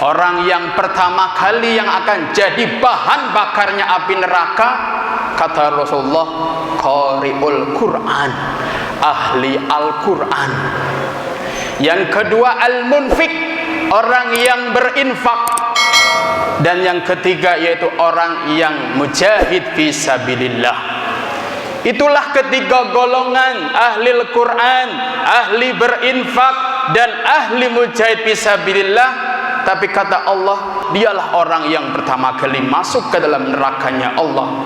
Orang yang pertama kali yang akan jadi bahan bakarnya api neraka, kata Rasulullah, qari'ul Quran, ahli Al-Quran. Yang kedua al-munfik, orang yang berinfak. Dan yang ketiga yaitu orang yang mujahid fi sabilillah. Itulah ketiga golongan, ahli Al-Quran, ahli berinfak, dan ahli mujahid fi sabilillah. Tapi kata Allah, dialah orang yang pertama kali masuk ke dalam nerakanya Allah.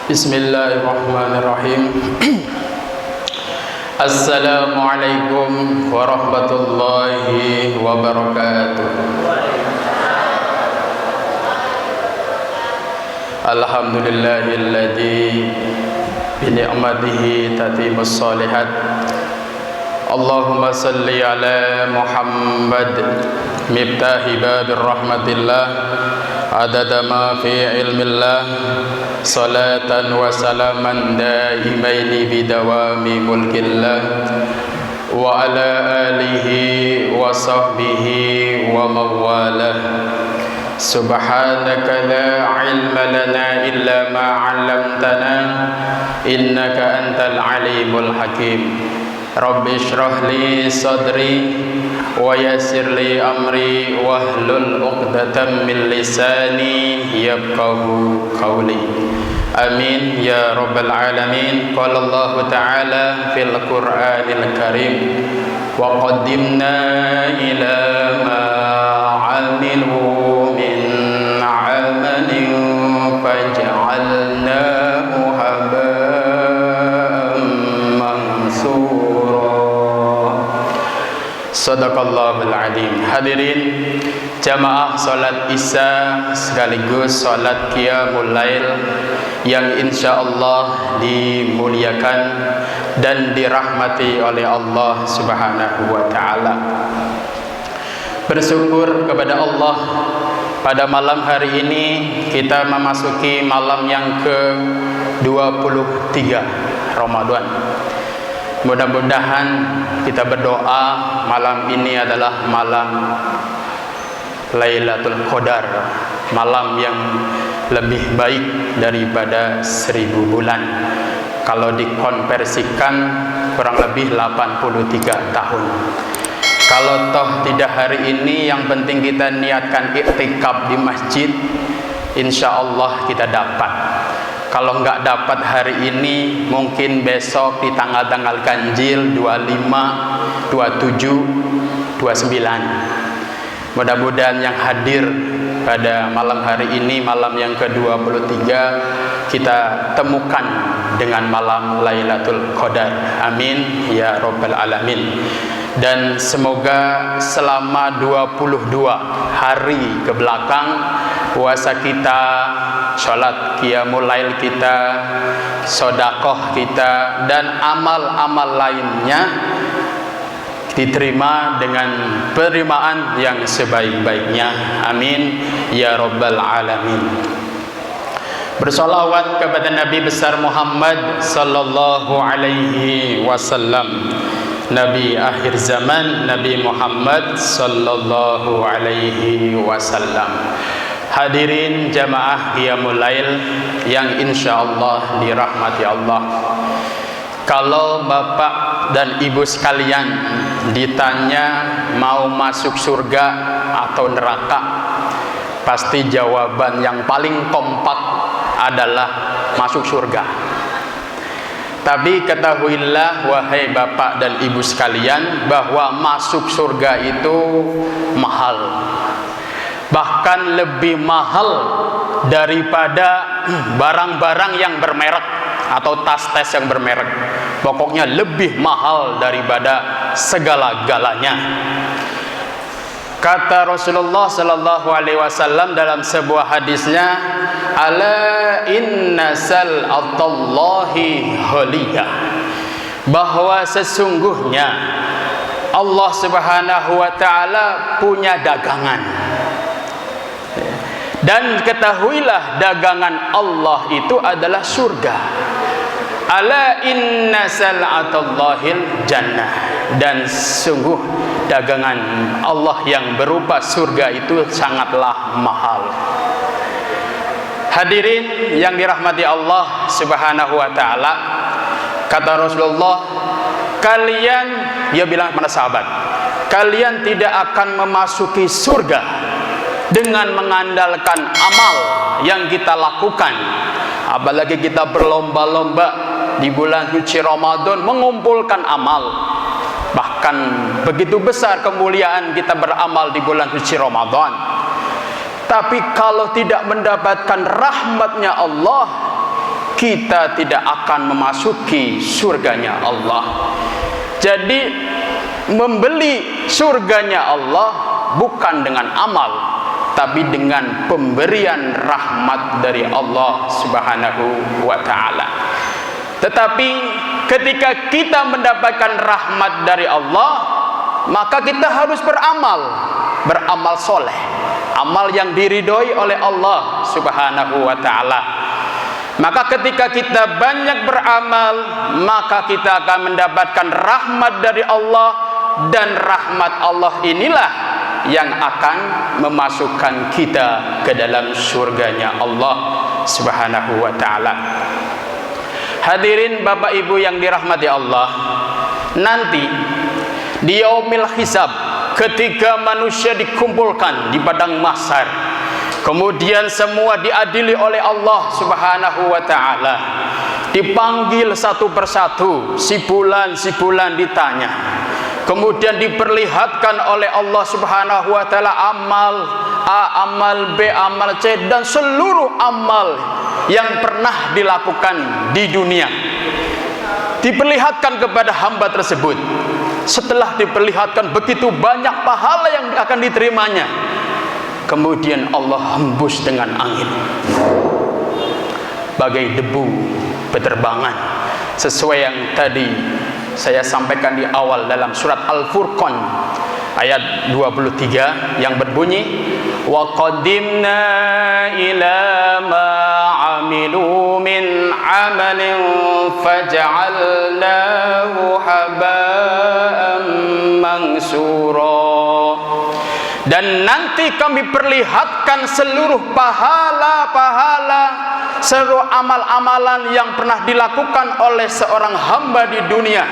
Bismillahirrahmanirrahim. Assalamualaikum warahmatullahi wabarakatuh. Alhamdulillahilladzi bi ni'matihi tatimmus shalihat. Allahumma salli ala Muhammad miftahi babir rahmatillah adada ma fi ilmillah salatan wa salaman daimaini bidawami mulkillah wa ala alihi wa sahbihi wa mawalah. Subhanaka la ilma lana illa ma 'allamtana innaka antal alimul hakim. Rabbi shrah li sadri wa yassir li amri wahlul 'uqdatam min lisani yafqahu qawli. Amin ya rabbal alamin. Qala Allah ta'ala fil Qur'anil Karim, wa qaddimna ila ma 'amilu min 'amalin faj'alnahu haba'an mansura. Sadaqallahul adzim. Hadirin jamaah salat Isya sekaligus salat Qiyamul Lail yang insyaallah dimuliakan dan dirahmati oleh Allah Subhanahu wa taala. Bersyukur kepada Allah, pada malam hari ini kita memasuki malam yang ke-23 Ramadan. Mudah-mudahan kita berdoa malam ini adalah malam Lailatul Qadar, malam yang lebih baik daripada 1000 bulan. Kalau dikonversikan kurang lebih 83 tahun. Kalau toh tidak hari ini, yang penting kita niatkan iktikaf di masjid, insya Allah kita dapat. Kalau nggak dapat hari ini, mungkin besok di tanggal-tanggal ganjil 25, 27, 29. Mudah-mudahan yang hadir pada malam hari ini, malam yang ke-23, kita temukan dengan malam Lailatul Qadar. Amin ya rabbal alamin. Dan semoga selama 22 hari ke belakang puasa kita, sholat Qiyamul Lail kita, sedekah kita, dan amal-amal lainnya diterima dengan penerimaan yang sebaik-baiknya. Amin ya rabbal alamin. Bersolawat kepada Nabi besar Muhammad sallallahu alaihi wasallam, Nabi akhir zaman, Nabi Muhammad sallallahu alaihi wasallam. Hadirin jamaah Qiyamul Lail yang insyaallah dirahmati Allah. Kalau bapak dan ibu sekalian ditanya mau masuk surga atau neraka, pasti jawaban yang paling kompak adalah masuk surga. Tapi ketahuilah wahai bapak dan ibu sekalian, bahwa masuk surga itu mahal. Bahkan lebih mahal daripada barang-barang yang bermerek atau tas-tas yang bermerek. Pokoknya lebih mahal daripada segala-galanya. Kata Rasulullah sallallahu alaihi wasallam dalam sebuah hadisnya, ala inna sal'atallahi ghaliyah, bahwa sesungguhnya Allah Subhanahu wa taala punya dagangan. Dan ketahuilah dagangan Allah itu adalah surga. ala inna sal'atallahil jannah, dan sungguh dagangan Allah yang berupa surga itu sangatlah mahal. Hadirin yang dirahmati Allah Subhanahu wa taala, kata Rasulullah, kalian, dia bilang kepada sahabat, kalian tidak akan memasuki surga dengan mengandalkan amal yang kita lakukan. Apalagi kita berlomba-lomba di bulan suci Ramadan mengumpulkan amal. Bahkan begitu besar kemuliaan kita beramal di bulan suci Ramadan. Tapi kalau tidak mendapatkan rahmatnya Allah, kita tidak akan memasuki surganya Allah. Jadi membeli surganya Allah bukan dengan amal, tapi dengan pemberian rahmat dari Allah Subhanahu wa taala. Tetapi ketika kita mendapatkan rahmat dari Allah, maka kita harus beramal soleh, amal yang diridhoi oleh Allah Subhanahu wa taala. Maka ketika kita banyak beramal, maka kita akan mendapatkan rahmat dari Allah, dan rahmat Allah inilah yang akan memasukkan kita ke dalam surganya Allah Subhanahu wa taala. Hadirin Bapak Ibu yang dirahmati Allah, nanti di yaumil hisab, ketika manusia dikumpulkan di padang mahsyar, kemudian semua diadili oleh Allah Subhanahu wa taala, dipanggil satu persatu, si fulan ditanya, kemudian diperlihatkan oleh Allah Subhanahu wa taala amal A, amal B, amal C, dan seluruh amal yang pernah dilakukan di dunia diperlihatkan kepada hamba tersebut. Setelah diperlihatkan begitu banyak pahala yang akan diterimanya, kemudian Allah hembus dengan angin bagai debu beterbangan, sesuai yang tadi saya sampaikan di awal dalam surat Al-Furqan ayat 23 yang berbunyi, wa qadimna ila ma amilu min amalin faj'alnahu haba'an mansura. Dan nanti kami perlihatkan seluruh pahala-pahala, seluruh amal-amalan yang pernah dilakukan oleh seorang hamba di dunia.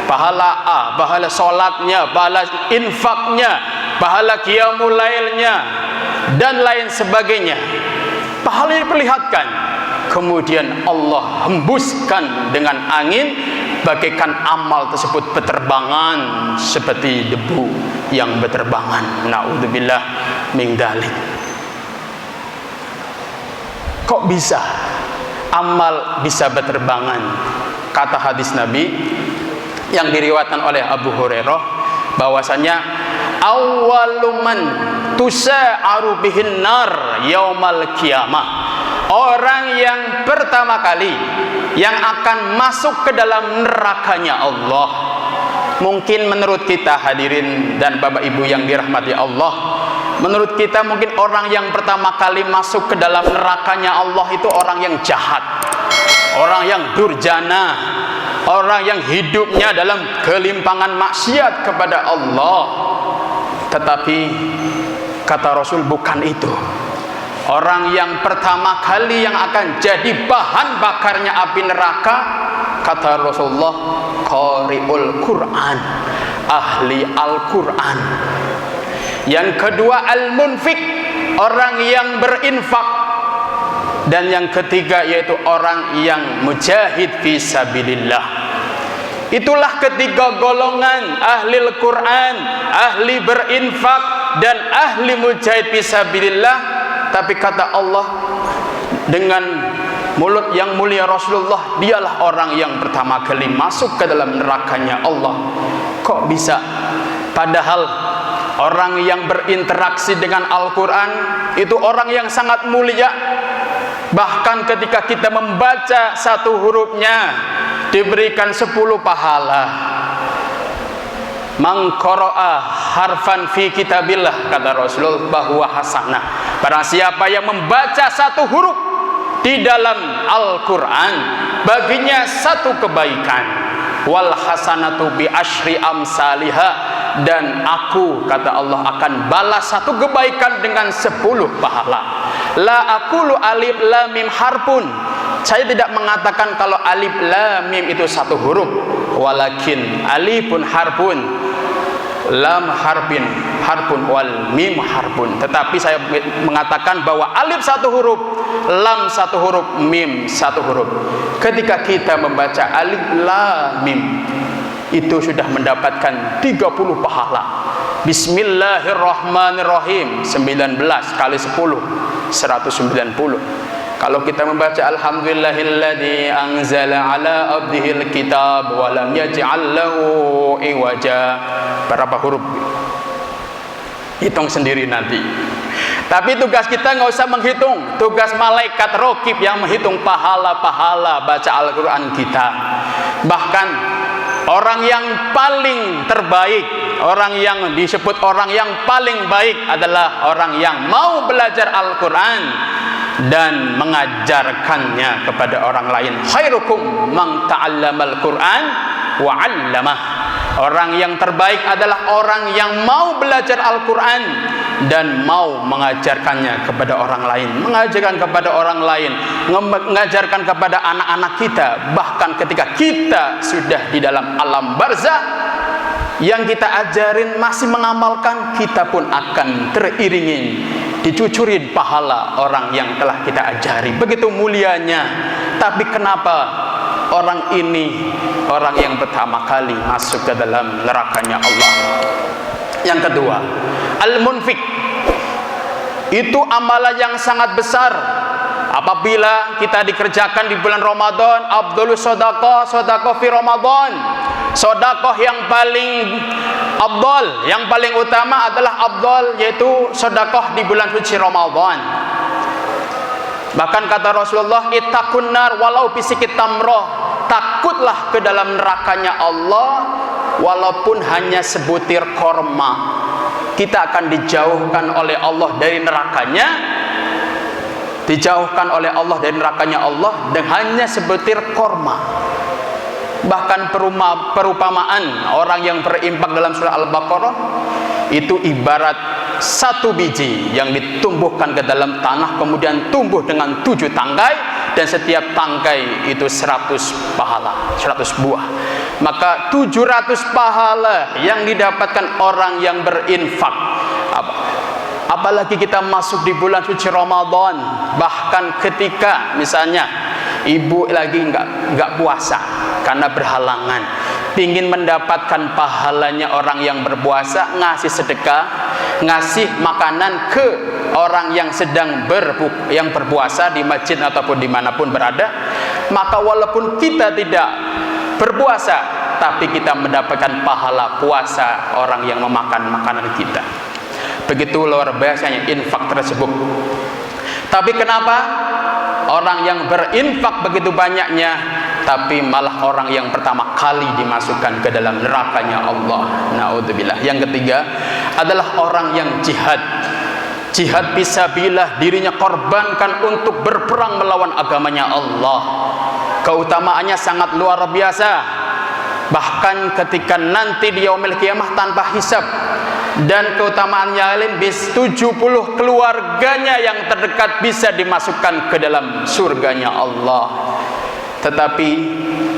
Pahala A, pahala sholatnya, pahala infaknya, pahala qiyamul lailnya, dan lain sebagainya. Pahala diperlihatkan, kemudian Allah hembuskan dengan angin, bagaikan amal tersebut beterbangan seperti debu yang beterbangan. Na'udzubillah min dzalik. Kok bisa amal bisa beterbangan? Kata hadis Nabi yang diriwayatkan oleh Abu Hurairah, bahwasanya awwaluman tusa'aru bihin nar yaumal qiyamah, orang yang pertama kali yang akan masuk ke dalam nerakanya Allah. Mungkin menurut kita hadirin dan Bapak Ibu yang dirahmati Allah, menurut kita mungkin orang yang pertama kali masuk ke dalam nerakanya Allah itu orang yang jahat, orang yang durjana, orang yang hidupnya dalam kelimpangan maksiat kepada Allah. Tetapi kata Rasul, bukan itu. Orang yang pertama kali yang akan jadi bahan bakarnya api neraka, kata Rasulullah, qari'ul Quran, ahli Al-Quran. Yang kedua al-munfik, orang yang berinfak. Dan yang ketiga yaitu orang yang mujahid fi sabilillah. Itulah ketiga golongan ahli Al-Quran, ahli berinfak, dan ahli mujahid fi sabilillah. Tapi kata Allah dengan mulut yang mulia Rasulullah, dialah orang yang pertama kali masuk ke dalam nerakanya Allah. Kok bisa? Padahal orang yang berinteraksi dengan Al-Quran itu orang yang sangat mulia. Bahkan ketika kita membaca satu hurufnya diberikan 10 pahala. Man qara'a harfan fi kitabillah, kata Rasulullah, bahwa hasanah. Barang siapa yang membaca satu huruf di dalam Al-Quran, baginya satu kebaikan. Wal hasanatu bi asyri amsalihha, dan aku, kata Allah, akan balas satu kebaikan dengan 10 pahala. La aqulu alif lam mim harpun, saya tidak mengatakan kalau alif lam mim itu satu huruf, walakin alifun harpun, lam harpun wal mim harpun. Tetapi saya mengatakan bahwa alif satu huruf, lam satu huruf, mim satu huruf. Ketika kita membaca alif lam mim, itu sudah mendapatkan 30 pahala. Bismillahirrahmanirrahim 19 kali 10 190. Kalau kita membaca alhamdulillahilladzi anzala ala abdihil kitab wa lam yaj'al lahu iwaja, berapa huruf? Hitung sendiri nanti. Tapi tugas kita nggak usah menghitung, tugas malaikat raqib yang menghitung pahala-pahala baca Al-Quran kita. Bahkan orang yang paling terbaik, orang yang disebut orang yang paling baik adalah orang yang mau belajar Al-Quran dan mengajarkannya kepada orang lain. Khairukum man ta'allamal Quran wa 'allamah. Orang yang terbaik adalah orang yang mau belajar Al-Quran dan mau mengajarkannya kepada orang lain. Mengajarkan kepada orang lain, mengajarkan kepada anak-anak kita. Bahkan ketika kita sudah di dalam alam barzakh, yang kita ajarin masih mengamalkan, kita pun akan teriringin, dicucurin pahala orang yang telah kita ajari. Begitu mulianya. Tapi kenapa orang ini orang yang pertama kali masuk ke dalam nerakanya Allah? Yang kedua, al-munfik. Itu amalan yang sangat besar. Apabila kita dikerjakan di bulan Ramadan, afdhalus shadaqah, shadaqah fi Ramadan. Sedekah yang paling afdal, yang paling utama adalah afdal, yaitu sedekah di bulan suci Ramadan. Bahkan kata Rasulullah, ittaqun nar walau bisikit tamroh, takutlah ke dalam nerakanya Allah walaupun hanya sebutir korma. Kita akan dijauhkan oleh Allah dari nerakanya, dijauhkan oleh Allah dari nerakanya Allah dengan hanya sebutir korma. Bahkan perumpamaan orang yang berinfak dalam surah Al-Baqarah itu ibarat satu biji yang ditumbuhkan ke dalam tanah, kemudian tumbuh dengan 7 tangkai, dan setiap tangkai itu 100 pahala, 100 buah. Maka 700 pahala yang didapatkan orang yang berinfak. Apalagi kita masuk di bulan suci Ramadan. Bahkan ketika misalnya ibu lagi nggak puasa karena berhalangan, ingin mendapatkan pahalanya orang yang berpuasa, ngasih sedekah, ngasih makanan ke orang yang sedang berpuasa di masjid ataupun dimanapun berada, maka walaupun kita tidak berpuasa, tapi kita mendapatkan pahala puasa orang yang memakan makanan kita. Begitu luar biasanya infak tersebut. Tapi kenapa orang yang berinfak begitu banyaknya, tapi malah orang yang pertama kali dimasukkan ke dalam nerakanya Allah? Naudzubillah. Yang ketiga adalah orang yang jihad. Jihad fisabilillah, dirinya korbankan untuk berperang melawan agamanya Allah. Keutamaannya sangat luar biasa. Bahkan ketika nanti di yaumil qiyamah tanpa hisab, dan keutamaannya lain, bis 70 keluarganya yang terdekat bisa dimasukkan ke dalam surganya Allah. Tetapi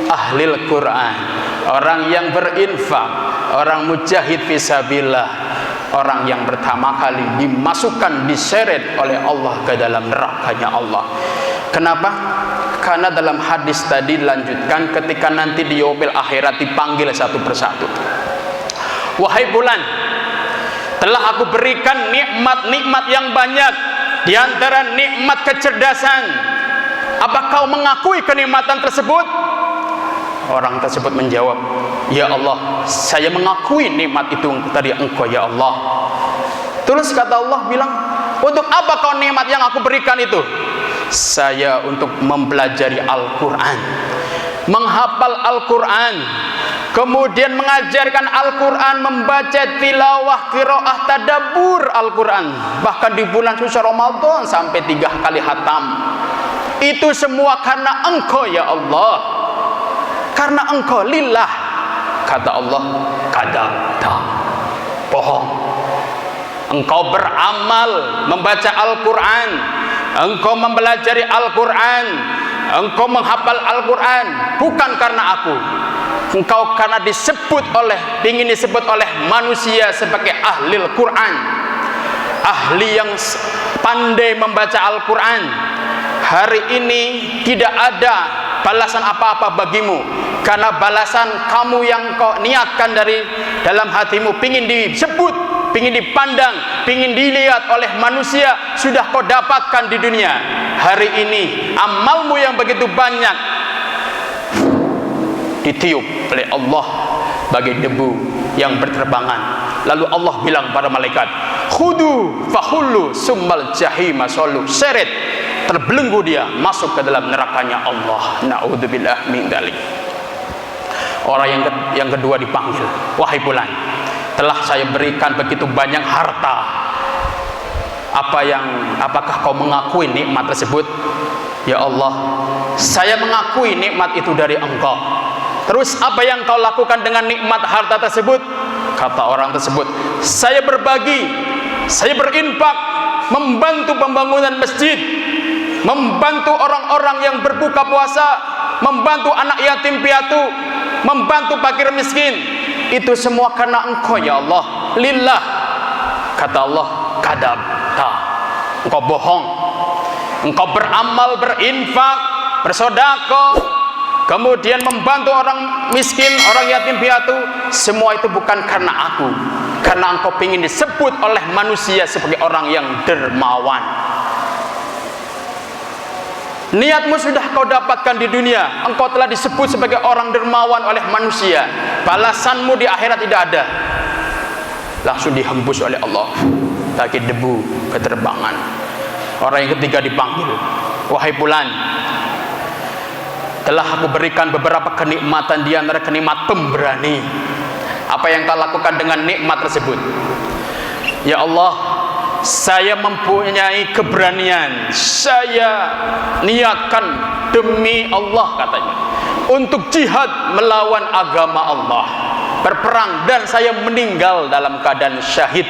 ahlil Quran, orang yang berinfak, orang mujahid fisabilillah, orang yang pertama kali dimasukkan, diseret oleh Allah ke dalam nerakanya Allah. Kenapa? Karena dalam hadis tadi dilanjutkan, ketika nanti di yaumil akhirat dipanggil satu persatu. Wahai bulan, telah aku berikan nikmat-nikmat yang banyak, di antara nikmat kecerdasan. Apa kau mengakui kenikmatan tersebut? Orang tersebut menjawab, ya Allah, saya mengakui nikmat itu dari Engkau ya Allah. Terus kata Allah bilang, untuk apa kau nikmat yang aku berikan itu? Saya untuk mempelajari Al-Quran, menghafal Al-Quran, kemudian mengajarkan Al-Quran, membaca tilawah, qiraah, tadabbur Al-Quran. Bahkan di bulan suci Ramadan sampai 3 kali khatam. Itu semua karena Engkau ya Allah, karena Engkau. Lillah, kata Allah, kadzabta, bohong. Engkau beramal membaca Al-Quran, engkau mempelajari Al-Quran, engkau menghafal Al-Quran bukan karena aku. Engkau karena ingin disebut oleh manusia sebagai ahli Al-Quran, ahli yang pandai membaca Al-Quran. Hari ini tidak ada balasan apa-apa bagimu, karena balasan kamu yang kau niatkan dari dalam hatimu, pingin disebut, pingin dipandang, pingin dilihat oleh manusia, sudah kau dapatkan di dunia. Hari ini amalmu yang begitu banyak ditiup oleh Allah bagai debu yang berterbangan. Lalu Allah bilang pada malaikat, khudu fahullu summal jahima sallu, seret, terbelenggu dia, masuk ke dalam nerakanya Allah. Na'udzubillah min dzalik. Orang yang kedua dipanggil, wahai fulan, telah saya berikan begitu banyak harta. Apakah kau mengakui nikmat tersebut? Ya Allah, saya mengakui nikmat itu dari Engkau. Terus apa yang kau lakukan dengan nikmat harta tersebut? Kata orang tersebut, saya berbagi, saya berinfak, membantu pembangunan masjid, membantu orang-orang yang berbuka puasa, membantu anak yatim piatu, membantu fakir miskin. Itu semua karena Engkau ya Allah. Lillah, kata Allah, kadzabta, engkau bohong. Engkau beramal, berinfak, bersedekah, kemudian membantu orang miskin, orang yatim piatu, semua itu bukan karena aku, karena engkau ingin disebut oleh manusia sebagai orang yang dermawan. Niatmu sudah kau dapatkan di dunia, engkau telah disebut sebagai orang dermawan oleh manusia. Balasanmu di akhirat tidak ada, langsung dihembus oleh Allah bagi debu keterbangan. Orang yang ketiga dipanggil, wahai fulan, telah aku berikan beberapa kenikmatan, di antara kenikmat pemberani. Apa yang kau lakukan dengan nikmat tersebut? Ya Allah, saya mempunyai keberanian, saya niatkan demi Allah, katanya, untuk jihad melawan agama Allah, berperang, dan saya meninggal dalam keadaan syahid.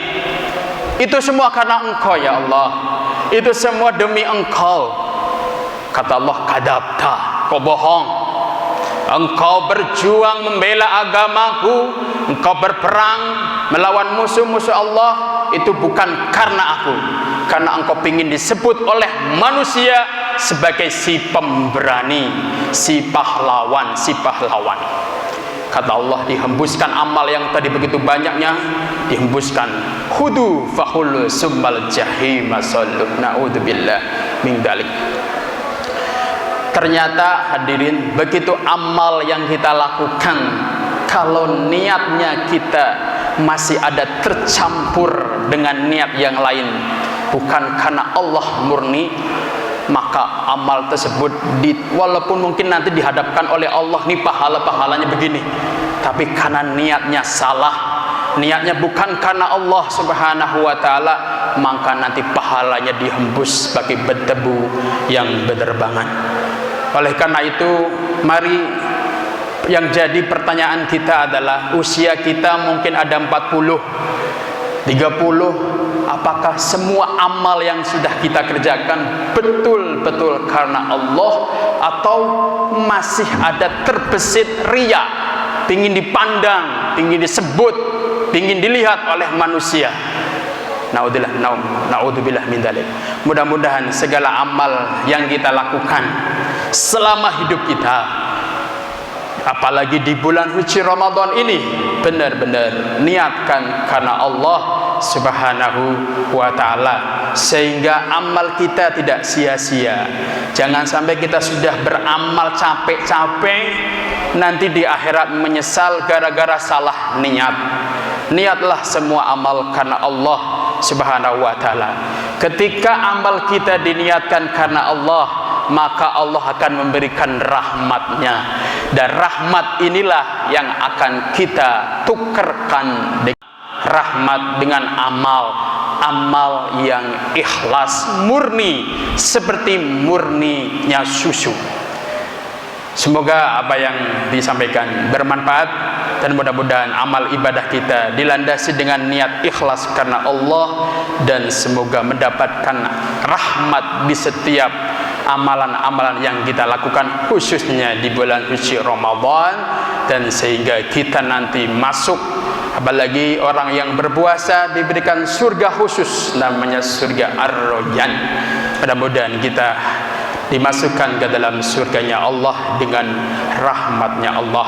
Itu semua karena Engkau ya Allah, itu semua demi Engkau. Kata Allah, kadzabta, kau bohong. Engkau berjuang membela agamaku, engkau berperang melawan musuh-musuh Allah, itu bukan karena aku, karena engkau ingin disebut oleh manusia sebagai si pemberani, si pahlawan, si pahlawan. Kata Allah, dihembuskan amal yang tadi begitu banyaknya, dihembuskan. Khudu fahul summal jahima sallu. Na'udzubillah min dzalik. Ternyata hadirin, begitu amal yang kita lakukan, kalau niatnya kita masih ada tercampur dengan niat yang lain, bukan karena Allah murni, maka amal tersebut walaupun mungkin nanti dihadapkan oleh Allah, nih pahala-pahalanya begini, tapi karena niatnya salah, niatnya bukan karena Allah subhanahu wa ta'ala, maka nanti pahalanya dihembus sebagai debu yang berterbangan. Oleh karena itu, mari, yang jadi pertanyaan kita adalah, usia kita mungkin ada 40, 30, apakah semua amal yang sudah kita kerjakan betul-betul karena Allah, atau masih ada terbesit riya, ingin dipandang, ingin disebut, ingin dilihat oleh manusia? Naudzubillah min dzalik. Mudah-mudahan segala amal yang kita lakukan selama hidup kita, apalagi di bulan suci Ramadan ini, benar-benar niatkan karena Allah subhanahu wa ta'ala, sehingga amal kita tidak sia-sia. Jangan sampai kita sudah beramal capek-capek, nanti di akhirat menyesal gara-gara salah niat. Niatlah semua amal karena Allah subhanahu wa ta'ala. Ketika amal kita diniatkan karena Allah, maka Allah akan memberikan rahmatnya, dan rahmat inilah yang akan kita tukarkan dengan rahmat dengan amal yang ikhlas, murni, seperti murninya susu. Semoga apa yang disampaikan bermanfaat, dan mudah-mudahan amal ibadah kita dilandasi dengan niat ikhlas karena Allah, dan semoga mendapatkan rahmat di setiap amalan-amalan yang kita lakukan, khususnya di bulan suci Ramadan, dan sehingga kita nanti masuk, apalagi orang yang berpuasa, diberikan surga khusus namanya surga Ar-Rayyan. Mudah-mudahan kita dimasukkan ke dalam surganya Allah dengan rahmatnya Allah.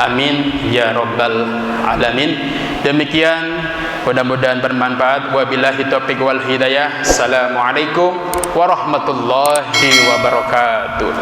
Amin ya rabbal alamin. Demikian, mudah-mudahan bermanfaat. Wabillahi taufiq wal hidayah. Assalamualaikum warahmatullahi wabarakatuh.